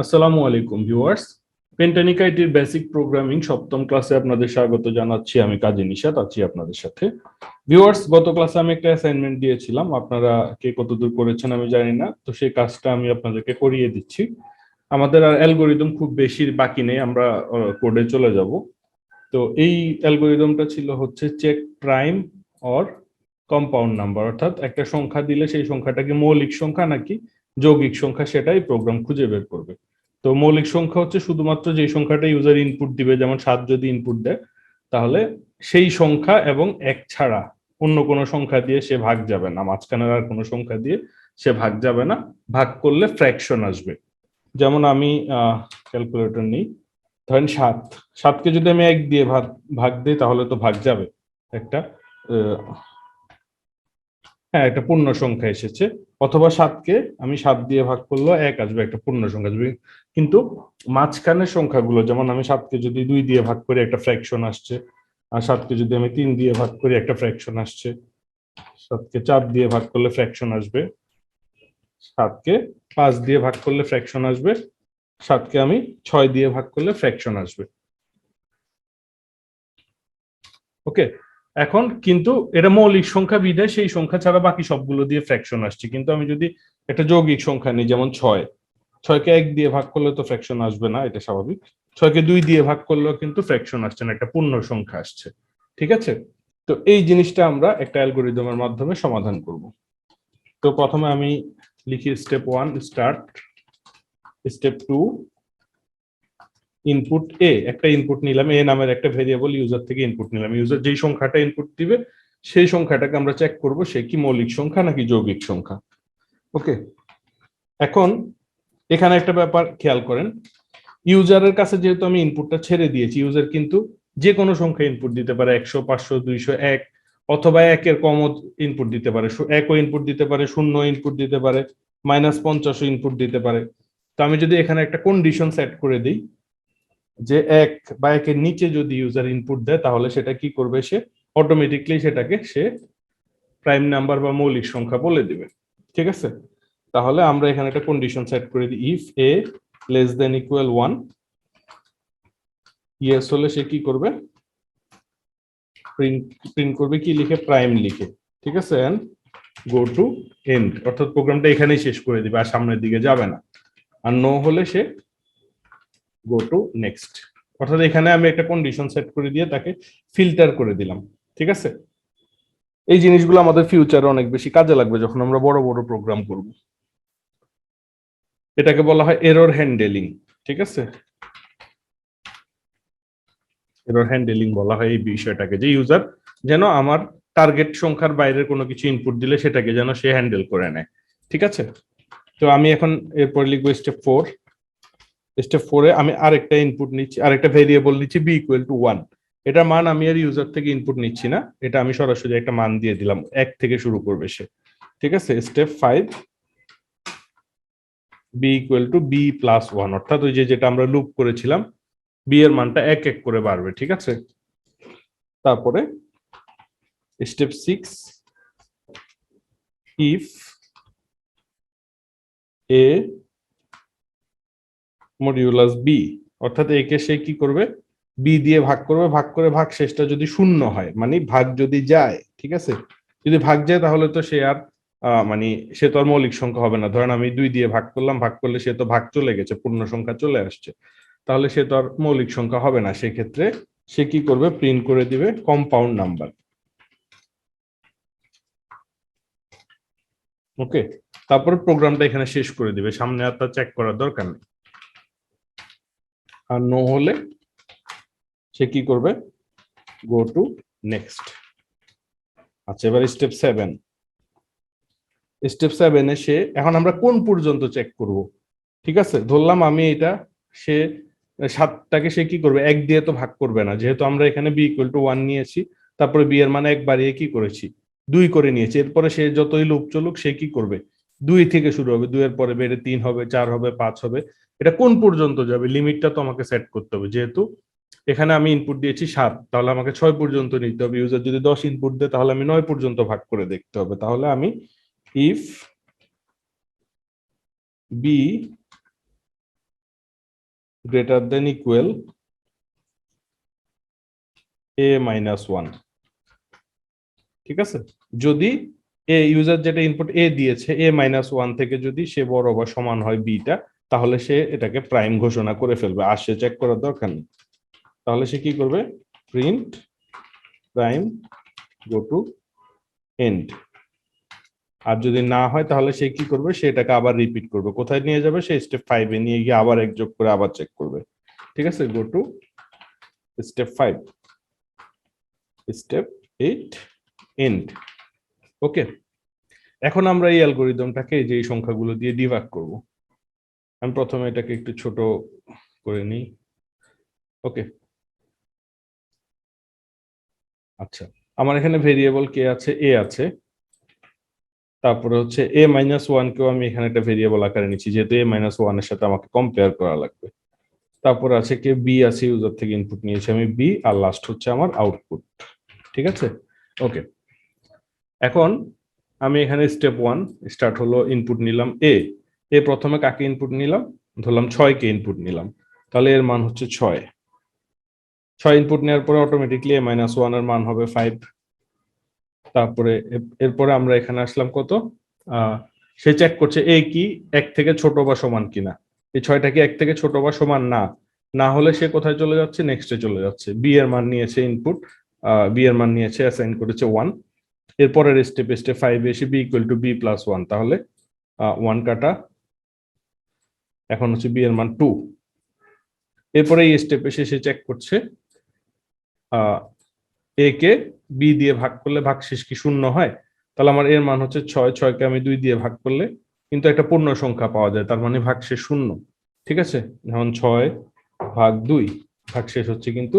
আসসালামু আলাইকুম viewers. পেন্টানিক আইটির basic programming সপ্তম ক্লাসে আপনাদের স্বাগত জানাচ্ছি। আমি কাজী নিশাত আছি আপনাদের সাথে। ভিউয়ার্স, গত ক্লাসে আমি একটা অ্যাসাইনমেন্ট দিয়েছিলাম, আপনারা কে কতদূর করেছেন আমি জানি না, তো সেই কাজটা আমি আপনাদেরকে করিয়ে দিচ্ছি। আমাদের আর অ্যালগোরিদম খুব বেশি বাকি নেই, আমরা কোডে চলে যাব। তো এই অ্যালগোরিদমটা ছিল হচ্ছে check prime or compound number, অর্থাৎ একটা সংখ্যা দিলে সেই সংখ্যাটাকে মৌলিক সংখ্যা নাকি যৌগিক সংখ্যা সেটাই প্রোগ্রাম খুঁজে বের করবে। তো মৌলিক সংখ্যা হচ্ছে শুধুমাত্র যে সংখ্যাটা ইউজার ইনপুট দিবে, যেমন 7 যদি ইনপুট দেয় তাহলে সেই সংখ্যা এবং এক ছাড়া অন্য কোনো সংখ্যা দিয়ে সে ভাগ যাবে না, মাঝখানের আর কোনো সংখ্যা দিয়ে সে ভাগ যাবে না। ভাগ করলে ফ্র্যাকশন আসবে। যেমন আমি ক্যালকুলেটর নিই, ধরেন 7, 7কে যদি আমি 1 দিয়ে ভাগ ভাগ দিই তাহলে তো ভাগ যাবে, একটা হ্যাঁ একটা পূর্ণ সংখ্যা এসেছে। অথবা 7কে আমি 7 দিয়ে ভাগ করলেও 1 আসবে, একটা পূর্ণ সংখ্যা আসবে। কিন্তু মাঝখানের সংখ্যাগুলো, যেমন আমি 7কে যদি 2 দিয়ে ভাগ করি একটা ফ্র্যাকশন আসছে, আর 7কে যদি আমি 3 দিয়ে ভাগ করি একটা ফ্র্যাকশন আসছে, 7কে 4 দিয়ে ভাগ করলে ফ্র্যাকশন আসবে, 7কে 5 দিয়ে ভাগ করলে ফ্র্যাকশন আসবে, 7কে আমি 6 দিয়ে ভাগ করলে ফ্র্যাকশন আসবে। ওকে, এখন কিন্তু এটা মৌলিক সংখ্যা বিধায় সেই সংখ্যা ছাড়া বাকি সবগুলো দিয়ে ফ্র্যাকশন আসছে। কিন্তু আমি যদি একটা যৌগিক সংখ্যা নিই, যেমন 6, 6কে 1 দিয়ে ভাগ করলে তো ফ্র্যাকশন আসবে না, এটা স্বাভাবিক। 6কে 2 দিয়ে ভাগ করলেও কিন্তু ফ্র্যাকশন আসছে না, একটা পূর্ণ সংখ্যা আসছে। ঠিক আছে, তো এই জিনিসটা আমরা একটা অ্যালগোরিদমের মাধ্যমে সমাধান করব। তো প্রথমে আমি লিখি স্টেপ 1 স্টার্ট, স্টেপ 2 ইনপুট এ, একটা ইনপুট নিলাম, এ নামের একটা ভেরিয়েবল ইউজার থেকে ইনপুট নিলাম। ইউজার যেই সংখ্যাটা ইনপুট দিবে সেই সংখ্যাটাকে আমরা চেক করব সে কি মৌলিক সংখ্যা নাকি যৌগিক সংখ্যা। ওকে, এখন এখানে একটা ব্যাপার খেয়াল করেন, ইউজারের কাছে যেহেতু আমি ইনপুটটা ছেড়ে দিয়েছি, ইউজার কিন্তু যে কোনো সংখ্যা ইনপুট দিতে পারে, 100, 500, 200, 1, অথবা 1-এর কমও ইনপুট দিতে পারে, 1ও ইনপুট দিতে পারে, 0 ইনপুট দিতে পারে, -50 ইনপুট দিতে পারে। তো আমি যদি এখানে একটা কন্ডিশন সেট করে দিই যে 1 বা 1-এর নিচে যদি ইউজার ইনপুট দেয় তাহলে সেটা কি করবে, সে অটোমেটিকলি সেটাকে সে প্রাইম নাম্বার বা মৌলিক সংখ্যা বলে দিবে। ঠিক আছে, তাহলে আমরা এখানে একটা কন্ডিশন সেট করে দিই, if A less than equal 1, yes হলে সে কি করবে, প্রিন্ট করবে কি লিখে, প্রাইম লিখে। ঠিক আছে, এন্ড গো টু এন্ড, অর্থাৎ প্রোগ্রামটা এখানেই শেষ করে দিবে আর সামনের দিকে যাবে না। আর নো হলে সে গো টু নেক্সট, অর্থাৎ এখানে আমি একটা কন্ডিশন সেট করে দিয়ে তাকে ফিল্টার করে দিলাম। ঠিক আছে, এই জিনিসগুলো আমাদের ফিউচারে অনেক বেশি কাজে লাগবে যখন আমরা বড় বড় প্রোগ্রাম করব। এটাকে বলা হয় এরর হ্যান্ডেলিং। ঠিক আছে, এরর হ্যান্ডেলিং বলা হয় এই বিষয়টাকে, যে ইউজার যেন আমার টার্গেট সংখ্যার বাইরের কোনো কিছু ইনপুট দিলে সেটাকে যেন সে হ্যান্ডেল করে নেয়। ঠিক আছে, তো আমি এখন এরপর লিখবো স্টেপ 4। স্টেপ 4-এ আমি আরেকটা ইনপুট নিচ্ছি, আরেকটা ভেরিয়েবল নিচ্ছি বি ইকুয়াল টু 1। এটা মান আমি আর ইউজার থেকে ইনপুট নিচ্ছি না, এটা আমি সরাসরি একটা মান দিয়ে দিলাম, 1 থেকে শুরু করবে সে। ঠিক আছে, step 5 B equal to B plus 1, অর্থাৎ ওই যেটা আমরা লুপ করেছিলাম, বি এর মানটা 1 1 করে বাড়বে। ঠিক আছে, তারপরে step 6 if A modulus B, অর্থাৎ এ কে সে কি করবে, বি দিয়ে ভাগ করবে, ভাগ করে ভাগ শেষটা যদি শূন্য হয়, মানে ভাগ যদি যায়, ঠিক আছে, যদি ভাগ যায় তাহলে তো সে আর মানে সে তো আর মৌলিক সংখ্যা হবে না। ধরেন আমি 2 দিয়ে ভাগ করলাম, ভাগ করলে সে তো ভাগ চলে গেছে, পূর্ণ সংখ্যা চলে আসছে, তাহলে সে তো আর মৌলিক সংখ্যা হবে না। সেক্ষেত্রে সে কি করবে, প্রিন্ট করে দিবে কম্পাউন্ড নাম্বার। ওকে, তারপরে প্রোগ্রামটা এখানে শেষ করে দিবে, সামনে আর তা চেক করার দরকার নেই। আর নো হলে সে কি করবে, গো টু নেক্সট। আচ্ছা, এবার স্টেপ 7। স্টেপ 7-এ সে, এখন আমরা কোন পর্যন্ত চেক করব। ঠিক আছে, ধরলাম আমি এটা, সে 7টাকে সে কি করবে, 1 দিয়ে তো ভাগ করবে না, যেহেতু আমরা এখানে বি ইকুয়াল টু 1 নিয়েছি, তারপরে বি এর মান 1 বাড়িয়ে কি করেছি, 2 করে নিয়েছি। এরপরে সে যতই লুপ চলুক সে কি করবে, 2 থেকে শুরু হবে, 2 এর পরে বেড়ে 3 হবে, 4 হবে, 5 হবে। এটা কোন পর্যন্ত যাবে, লিমিটটা তো আমাকে সেট করতে হবে। যেহেতু এখানে আমি ইনপুট দিয়েছি 7, তাহলে আমাকে 6 পর্যন্ত নিতে হবে। ইউজার যদি 10 ইনপুট দেয় তাহলে আমি 9 পর্যন্ত ভাগ করে দেখতে হবে। তাহলে আমি if B greater than equal a minus one. ঠিক আছে, যদি এ ইউজার যেটা ইনপুট এ দিয়েছে এ মাইনাস ওয়ান থেকে যদি সে বড় বা সমান হয় বিটা, তাহলে সে এটাকে প্রাইম ঘোষণা করে ফেলবে, আর সে চেক করার দরকার নেই। তাহলে সে কি করবে, print prime go to end. আর যদি না হয় তাহলে সে কি করবে, সে এটাকে আবার রিপিট করবে, কোথায় নিয়ে যাবে, সে স্টেপ 5 এ নিয়ে গিয়ে আবার এক যোগ করে আবার চেক করবে। ঠিক আছে, go to step 5, step 8 end. Okay, এখন আমরা এই অ্যালগরিদমটাকে যে এই সংখ্যাগুলো দিয়ে ডিভাইড করব। আমি প্রথমে এটাকে একটু ছোট করে নিই। ওকে, আচ্ছা, আমার এখানে ভেরিয়েবল কে আছে, এ আছে, তারপরে হচ্ছে এ মাইনাস ওয়ান কেও আমি এখানে একটা ভেরিয়েবল আকারে নিচ্ছি, যেহেতু এ মাইনাস ওয়ান এর সাথে আমাকে কম্পেয়ার করা লাগবে। তারপরে আছে কে, বি আছে, ইউজার থেকে ইনপুট নিয়েছি আমি বি, আর লাস্ট হচ্ছে আমার আউটপুট। ঠিক আছে, ওকে। এখন আমি এখানে স্টেপ 1 স্টার্ট হলো, ইনপুট নিলাম এ। এ প্রথমে কাকে ইনপুট নিলাম, ধরলাম 6 কে ইনপুট নিলাম, তাহলে এর মান হচ্ছে 6। 6 ইনপুট নেওয়ার পরে অটোমেটিকলি এ মাইনাস ওয়ান এর মান হবে 5। তারপরে এরপরে আমরা এখানে আসলাম কত, সে চেক করছে এ কি 1 থেকে ছোট বা সমান কিনা। এই 6টা কি 1 থেকে ছোট বা সমান, না, না হলে সে কোথায় চলে যাচ্ছে, নেক্সটে চলে যাচ্ছে। বি এর মান নিয়েছে ইনপুট, বি এর মান নিয়েছে, অ্যাসাইন করেছে 1। এরপরের স্টেপ, স্টেপ 5 এসে B equal to B plus 1, তাহলে 1 কাটা, এখন হচ্ছে বি এর মান 2। এরপরে এই স্টেপ এসে সে চেক করছে এ কে বি দিয়ে ভাগ করলে ভাগশেষ কি শূন্য হয়, তাহলে আমার এর মান হচ্ছে 6, 6 কে আমি 2 দিয়ে ভাগ করলে কিন্তু একটা পূর্ণ সংখ্যা পাওয়া যায়, তার মানে ভাগশেষ শূন্য। ঠিক আছে, এখন 6/2 ভাগশেষ হচ্ছে কিন্তু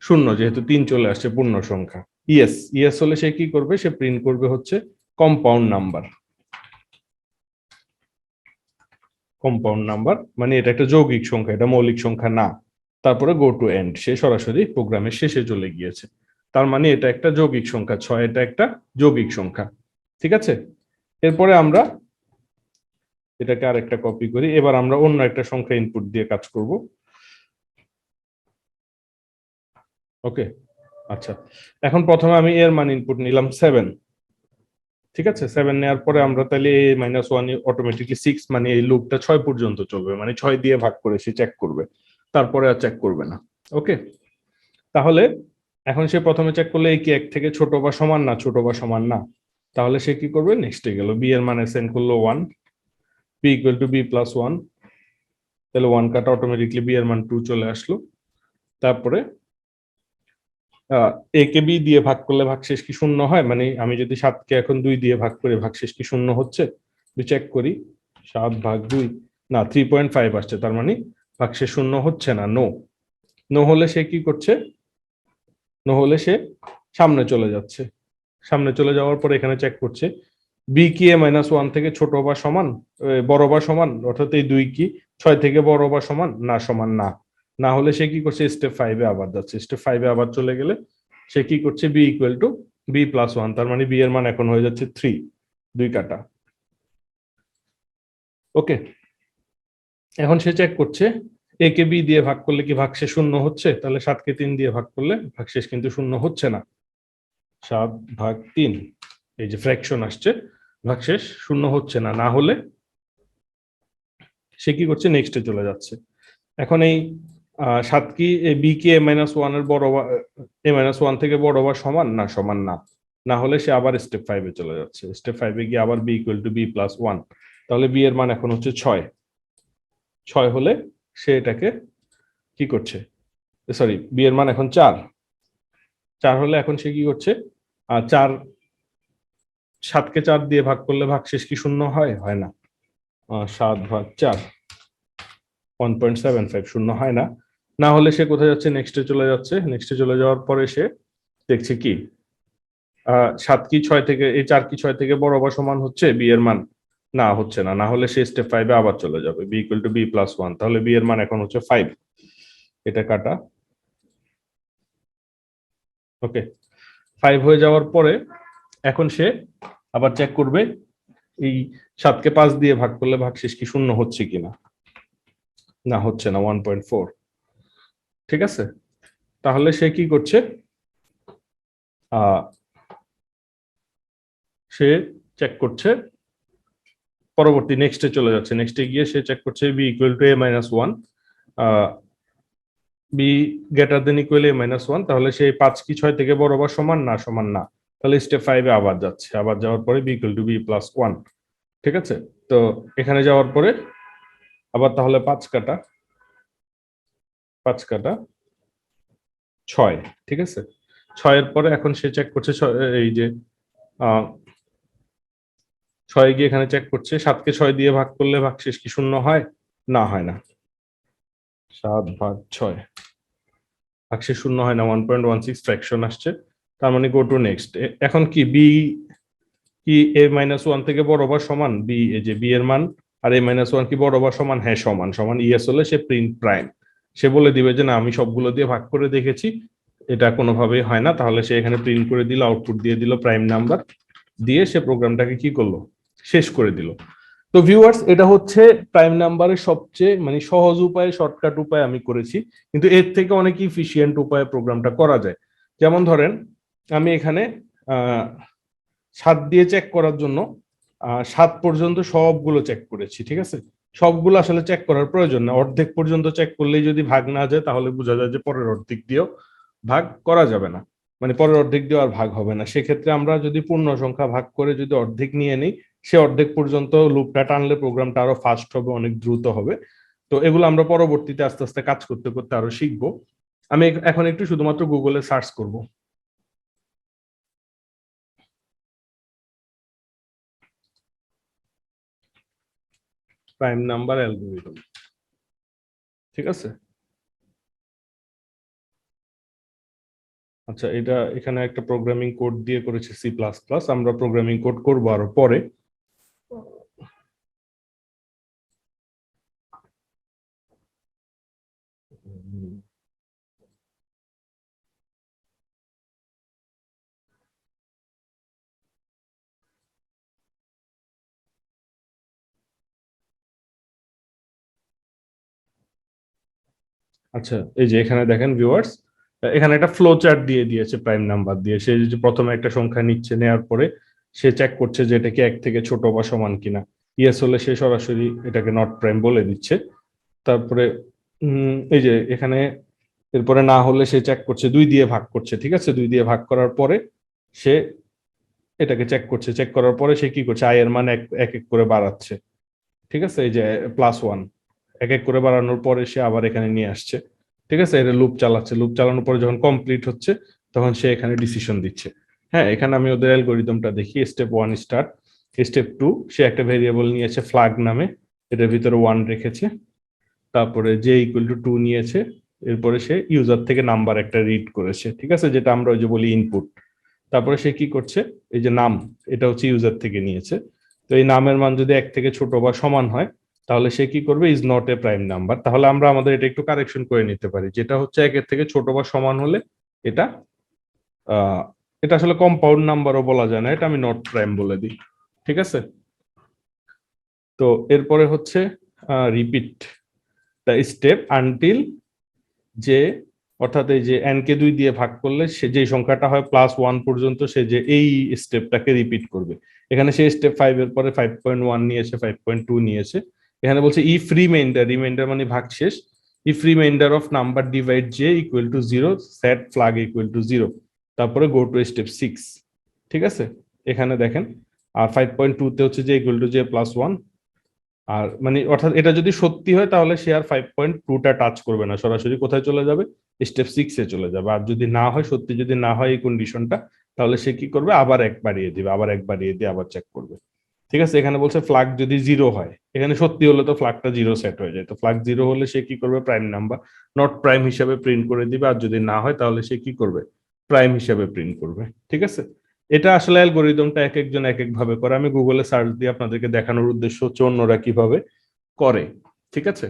শূন্য, যেহেতু 3 চলে আসছে পূর্ণ সংখ্যা। ইয়েস, ইয়েস হলে সে কি করবে, সে প্রিন্ট করবে হচ্ছে কম্পাউন্ড নাম্বার। কম্পাউন্ড নাম্বার মানে এটা একটা যৌগিক সংখ্যা, এটা মৌলিক সংখ্যা না। তারপরে গো টু এন্ড, সে সরাসরি প্রোগ্রামের শেষে চলে গিয়েছে, তার মানে এটা একটা যৌগিক সংখ্যা 6, এটা একটা যৌগিক সংখ্যা। ঠিক আছে, এরপরে আমরা এটাকে আরেকটা কপি করি, এবার আমরা অন্য একটা সংখ্যা ইনপুট দিয়ে কাজ করব। ওকে, আচ্ছা, এখন প্রথমে আমি এর মান ইনপুট নিলাম 7। ঠিক আছে, 7 নেওয়ার পরে আমরা তাহলে এ মাইনাস ওয়ান অটোমেটিকলি 6, মানে এই লুপটা 6 পর্যন্ত চলবে, মানে 6 দিয়ে ভাগ করে সে চেক করবে, তারপরে আর চেক করবে না। ওকে, তাহলে এখন সে প্রথমে চেক করলে এই কি 1 থেকে ছোট বা সমান না, ছোট বা সমান না, তাহলে সে কি করবে, নেক্সটে গেল, বি এর মান অ্যাসাইন করলো 1, B equal to B plus 1, তাহলে 1 কাটা, অটোমেটিকলি বি এর মান 2 চলে আসলো। তারপরে এ কে বি দিয়ে ভাগ করলে ভাগশেষ কি শূন্য হয়, মানে আমি যদি 7 কে এখন 2 দিয়ে ভাগ করি ভাগশেষ কি শূন্য হচ্ছে, চেক করি, 7/2, না 3.5 আসছে, তার মানে ভাগশেষ শূন্য হচ্ছে না, নো। নো হলে সে কি করছে, নো হলে সে সামনে চলে যাচ্ছে। সামনে চলে যাওয়ার পর এখানে চেক করছে বি কি এ মাইনাস ওয়ান থেকে ছোট বা সমান, বড় বা সমান, অর্থাৎ এই 2 কি 6 থেকে বড় বা সমান, না সমান না। না হলে সে কি করছে, স্টেপ 5 এ আবার যাচ্ছে, স্টেপ 5 এ আবার চলে গেলে সে কি করছে, B equal to B plus 1, তার মানে বি এর মান এখন হয়ে যাচ্ছে 3, 2 কাটা। ওকে, এখন সে চেক করছে এ কে বি দিয়ে ভাগ করলে কি ভাগশেষ শূন্য হচ্ছে, তাহলে 7 কে 3 দিয়ে ভাগ করলে ভাগশেষ কিন্তু শূন্য হচ্ছে না, 7/3, এই যে ফ্র্যাকশন আসছে, ভাগশেষ শূন্য হচ্ছে না। না হলে সে কি করছে, নেক্সটে চলে যাচ্ছে। এখন এই 7 কি বি কি এ মাইনাস ওয়ান এর বড়, এ মাইনাস ওয়ান থেকে বড় বা সমান, না সমান না। না হলে সে আবার স্টেপ 5 এ চলে যাচ্ছে, স্টেপ 5 এ গিয়ে আবার B equal to B plus 1, তাহলে বি এর মান এখন হচ্ছে 6। 6 হলে সে এটাকে কি করছে, সরি, বি এর মান এখন 4। 4 হলে এখন সে কি করছে, 4, 7 কে 4 দিয়ে ভাগ করলে ভাগশেষ কি শূন্য হয়, হয় না, 7/4, 1.75 শূন্য হয় না। না হলে সে কোথায় যাচ্ছে, নেক্সটে চলে যাচ্ছে। নেক্সটে চলে যাওয়ার পরে সে দেখছে কি 7 কি 6 থেকে, এই 4 কি 6 থেকে বড় বা সমান হচ্ছে বি এর মান, না হচ্ছে না। না হলে সে স্টেপ 5 এ আবার চলে যাবে, B equal to B plus 1, তাহলে বি এর মান এখন হচ্ছে 5, এটা কাটা। ওকে, 5 হয়ে যাওয়ার পরে এখন সে আবার চেক করবে এই 7 কে 5 দিয়ে ভাগ করলে ভাগশেষ কি শূন্য হচ্ছে কিনা। না, হচ্ছে না, 1.4। ঠিক আছে, তাহলে সে কি করছে, সে চেক করছে, পরবর্তী নেক্সটে চলে যাচ্ছে, নেক্সটে গিয়ে সে চেক করছে B equal to a-1, B greater than equal a-1, তাহলে সেই 5 কি 6 থেকে বড় বা সমান না, সমান না, তাহলে স্টেপ 5-এ আবার যাচ্ছে, আবার যাওয়ার পরে বি ইকুয়াল টু b+1। ঠিক আছে, তো এখানে যাওয়ার পরে আবার তাহলে 5 কাটা 5 কাটা 6। ঠিক আছে, 6-এর পরে এখন সে চেক করছে এই যে 6 গিয়ে এখানে চেক করছে 7কে 6 দিয়ে ভাগ করলে ভাগশেষ কি 0 হয়? না, হয় না। 7/6 ভাগশেষ 0 হয় না, 1.16 ফ্র্যাকশন আসছে। তার মানে গো টু নেক্সট। এখন কি বি কি a-1 থেকে বড় বা সমান? বি, এই যে বি এর মান আর a-1 কি বড় বা সমান? হ্যাঁ, সমান। সমান ইয়েস হলে সে প্রিন্ট প্রাইম। সে বলে দিবে যে না, আমি সবগুলো দিয়ে ভাগ করে দেখেছি, এটা কোনোভাবেই হয় না, তাহলে সে এখানে প্রিন্ট করে দিল, আউটপুট দিয়ে দিল প্রাইম নাম্বার, দিয়ে সে প্রোগ্রামটাকে কি করলো, শেষ করে দিল। তো ভিউয়ার্স, এটা হচ্ছে প্রাইম নাম্বারের সবচেয়ে মানে সহজ উপায়ে, শর্টকাট উপায় আমি করেছি, কিন্তু এর থেকে অনেক ইফিশিয়েন্ট উপায়ে প্রোগ্রামটা করা যায়। যেমন ধরেন, আমি এখানে 7 দিয়ে চেক করার জন্য 7 পর্যন্ত সবগুলো চেক করেছি। ঠিক আছে, সবগুলো আসলে চেক করার প্রয়োজন না, অর্ধেক পর্যন্ত চেক করলেই যদি ভাগ না যায় তাহলে বোঝা যায় যে পরের অর্ধেক দিয়েও ভাগ করা যাবে না, মানে পরের অর্ধেক দিয়েও আর ভাগ হবে না। সেক্ষেত্রে আমরা যদি পূর্ণ সংখ্যা ভাগ করে যদি অর্ধেক নিয়ে নিই, সে অর্ধেক পর্যন্ত লুপটা টানলে প্রোগ্রামটা আরো ফাস্ট হবে, অনেক দ্রুত হবে। তো এগুলো আমরা পরবর্তীতে আস্তে আস্তে কাজ করতে করতে আরো শিখবো। আমি এখন একটু শুধুমাত্র গুগলে সার্চ করব, প্রাইম নাম্বার অ্যালগোরিদম। ঠিক আছে, আচ্ছা, এটা এখানে একটা প্রোগ্রামিং কোড দিয়ে করেছে C++, আমরা প্রোগ্রামিং কোড করবো আরো পরে। আচ্ছা, এই যে এখানে দেখেন ভিউয়ার্স, এখানে একটা ফ্লো চার্ট দিয়ে দিয়েছে প্রাইম নাম্বার দিয়ে। সে যে প্রথমে একটা সংখ্যা নিচ্ছে, নেওয়ার পরে সে চেক করছে যে এটা কি 1 থেকে ছোট বা সমান কিনা। ইয়েস হলে সে সরাসরি এটাকে নট প্রাইম বলে দিচ্ছে। তারপরে এই যে এখানে এরপরে না হলে সে চেক করছে 2 দিয়ে ভাগ করছে। ঠিক আছে, 2 দিয়ে ভাগ করার পরে সে এটাকে চেক করছে, চেক করার পরে সে কি করছে, আই এর মান এক এক এক করে বাড়াচ্ছে। ঠিক আছে, এই যে +1 এক এক করে বাড়ানোর পরে সে আবার এখানে নিয়ে আসছে। ঠিক আছে, এটা লুপ চালাচ্ছে, লুপ চালানোর পরে যখন কমপ্লিট হচ্ছে তখন সে এখানে ডিসিশন দিচ্ছে। হ্যাঁ, এখানে আমি ওদের অ্যালগোরিদমটা দেখি। স্টেপ 1 স্টার্ট, স্টেপ 2 সে একটা ভেরিয়েবল নিয়েছে ফ্ল্যাগ নামে, এটার ভিতরে 1 রেখেছে, তারপরে যে ইকুয়াল টু 2 নিয়েছে, এরপরে সে ইউজার থেকে নাম্বার একটা রিড করেছে। ঠিক আছে, যেটা আমরা ওই যে বলি ইনপুট। তারপরে সে কি করছে, এই যে নাম, এটা হচ্ছে ইউজার থেকে নিয়েছে। তো এই নামের মান যদি 1 থেকে ছোট বা সমান হয় তাহলে সে কি করবে, is not a prime number. তাহলে আমরা আমাদের এটা একটু কারেকশন করে নিতে পারি, যেটা হচ্ছে 1 থেকে ছোট বা সমান হলে এটা আহ এটা আসলে কম্পাউন্ড নাম্বারও বলা যায় না, এটা আমি নট প্রাইম বলে দিই। ঠিক আছে, তো এরপরে হচ্ছে রিপিট দ্য স্টেপ আনটিল, যে অর্থাৎ এই যে n কে 2 দিয়ে ভাগ করলে সে যে সংখ্যাটা হয় +1 পর্যন্ত, সে যে এই স্টেপটাকে রিপিট করবে। এখানে সে স্টেপ 5 এর পরে 5.1 নিয়েছে, 5.2 নিয়েছে। এখানে বলছে ইফ রিমাইন্ডার, রিমাইন্ডার মানে ভাগশেষ, if reminder of number divide J equal to 0, set flag equal to 0, তারপরে গো টু স্টেপ 6। ঠিক আছে, এখানে দেখেন, আর 5.2 তে হচ্ছে যে ইকুয়াল টু জে +1। আর মানে অর্থাৎ এটা যদি সত্যি হয় তাহলে সে আর 5.2টা টাচ করবে না, সরাসরি কোথায় চলে যাবে, স্টেপ 6-এ চলে যাবে। আর যদি না হয়, সত্যি যদি না হয় এই কন্ডিশনটা, তাহলে সে কি করবে, আবার 1 বাড়িয়ে দিবে, আবার 1 বাড়িয়ে দিয়ে আবার চেক করবে। ঠিক আছে, এখানে বলছে ফ্ল্যাগ যদি 0 হয়, এখানে সত্যি হলে তো ফ্ল্যাগটা 0 সেট হয়ে যায়, তো ফ্ল্যাগ 0 হলে সে কি করবে, প্রাইম নাম্বার নট প্রাইম হিসাবে প্রিন্ট করে দিবে। আর যদি না হয় তাহলে সে কি করবে, প্রাইম হিসাবে প্রিন্ট করবে। ঠিক আছে, এটা আসলে অ্যালগোরিদমটা এক একজন এক এক ভাবে করে, আমি গুগলে সার্চ দিয়ে আপনাদেরকে দেখানোর উদ্দেশ্য হচ্ছে অন্যরা কিভাবে করে। ঠিক আছে,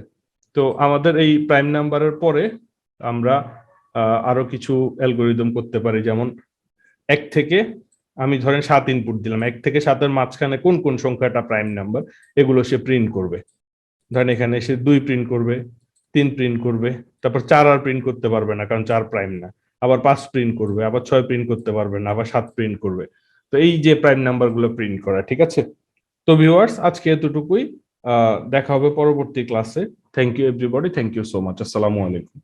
তো আমাদের এই প্রাইম নাম্বারের পরে আমরা আরো কিছু অ্যালগোরিদম করতে পারি। যেমন 1 থেকে, আমি ধরেন 7 ইনপুট দিলাম, 1 থেকে 7-এর মাঝখানে কোন কোন সংখ্যাটা প্রাইম নাম্বার, এগুলো সে প্রিন্ট করবে। ধরেন এখানে সে 2 প্রিন্ট করবে, 3 প্রিন্ট করবে, তারপর 4 আর প্রিন্ট করতে পারবে না কারণ 4 প্রাইম না, আবার 5 প্রিন্ট করবে, আবার 6 প্রিন্ট করতে পারবে না, আবার 7 প্রিন্ট করবে। তো এই যে প্রাইম নাম্বার গুলো প্রিন্ট করা, ঠিক আছে? তো ভিউয়ার্স, আজকে এতটুকুই। দেখা হবে পরবর্তী ক্লাসে। Thank you everybody, thank you so much, আসসালামু আলাইকুম।